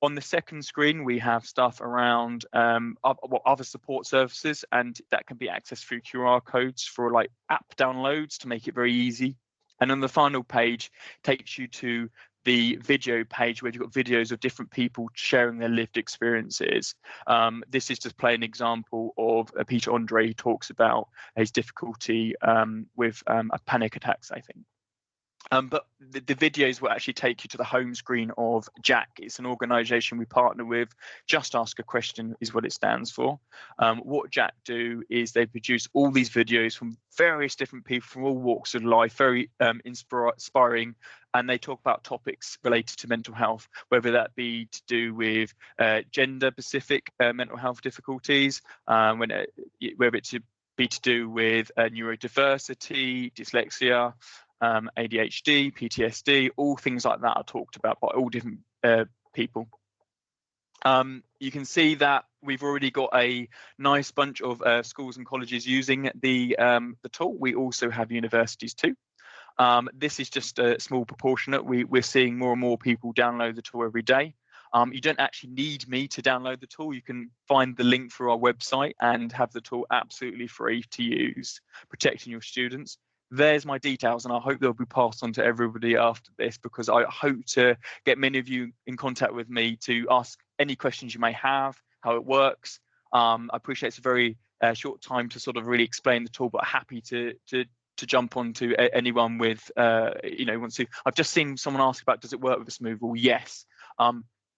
On the second screen, we have stuff around other support services, and that can be accessed through QR codes for like app downloads to make it very easy. And on the final page takes you to the video page where you've got videos of different people sharing their lived experiences. This is just playing an example of Peter Andre, who talks about his difficulty with panic attacks, I think. But the videos will actually take you to the home screen of Jack. It's an organization we partner with. Just Ask a Question is what it stands for. What Jack do is they produce all these videos from various different people from all walks of life, very inspiring, and they talk about topics related to mental health, whether that be to do with gender-specific mental health difficulties, whether it to be to do with neurodiversity, dyslexia, ADHD, PTSD, all things like that are talked about by all different people. You can see that we've already got a nice bunch of schools and colleges using the tool. We also have universities too. This is just a small proportionate. We're seeing more and more people download the tool every day. You don't actually need me to download the tool. You can find the link through our website and have the tool absolutely free to use, protecting your students. there's my details, and I hope they'll be passed on to everybody after this, because I hope to get many of you in contact with me to ask any questions you may have, how it works. I appreciate it's a very short time to sort of really explain the tool, but happy to jump on to anyone with, wants to. I've just seen someone ask about, does it work with the Smoothable? Yes.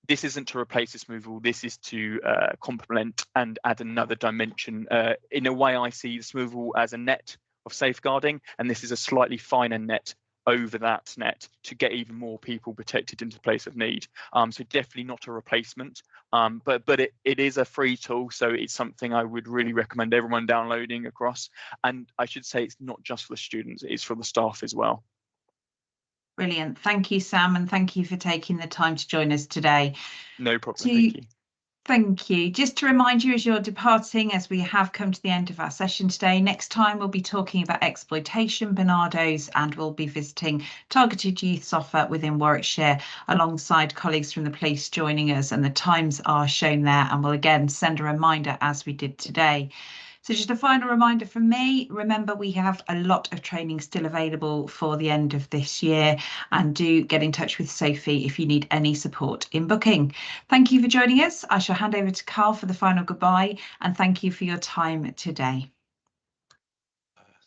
This isn't to replace the Smoothable. This is to complement and add another dimension. In a way, I see the Smoothable as a net of safeguarding, and this is a slightly finer net over that net to get even more people protected into place of need. So definitely not a replacement, but it is a free tool, so it's something I would really recommend everyone downloading across. And I should say it's not just for the students, it's for the staff as well. Brilliant. Thank you, Sam, and thank you for taking the time to join us today. No problem. Thank you. Thank you. Just to remind you as you're departing, as we have come to the end of our session today, next time we'll be talking about exploitation, Barnardos, and we'll be visiting targeted youth offer within Warwickshire alongside colleagues from the police joining us, and the times are shown there, and we'll again send a reminder as we did today. So just a final reminder from me, remember we have a lot of training still available for the end of this year, and do get in touch with Sophie if you need any support in booking. Thank you for joining us. I shall hand over to Carl for the final goodbye, and thank you for your time today.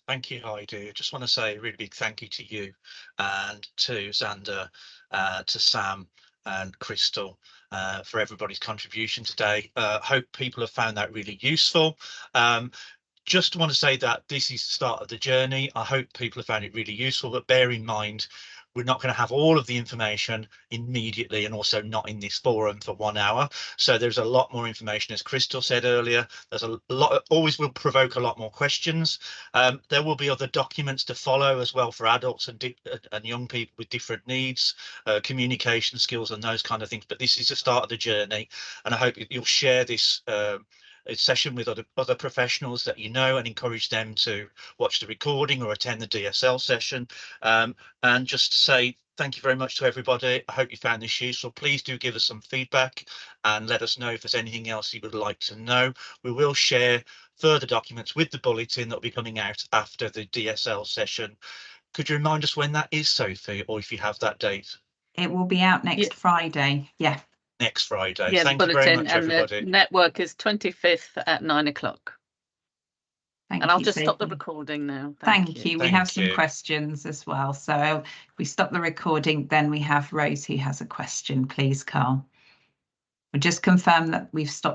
Thank you, Heidi. I just want to say a really big thank you to you and to Xander, to Sam and Crystal for everybody's contribution today. Hope people have found that really useful. Just want to say that this is the start of the journey. I hope people have found it really useful, but bear in mind, we're not going to have all of the information immediately, and also not in this forum for 1 hour. So there's a lot more information, as Crystal said earlier. There's a lot, always will provoke a lot more questions. There will be other documents to follow as well for adults and young people with different needs, communication skills and those kind of things. But this is the start of the journey, and I hope you'll share this session with other professionals that you know, and encourage them to watch the recording or attend the DSL session. And just to say thank you very much to everybody. I hope you found this useful. Please do give us some feedback and let us know if there's anything else you would like to know. We will share further documents with the bulletin that will be coming out after the DSL session. Could you remind us when that is, Sophie, or if you have that date? It will be out next Friday. Yeah. Next Friday. Yeah, Thank you very much, everybody. The network is 25th at 9 o'clock. And I'll just stop the recording now. Thank you. We have some questions as well. So if we stop the recording, then we have Rose who has a question. Please, Carl. We'll just confirm that we've stopped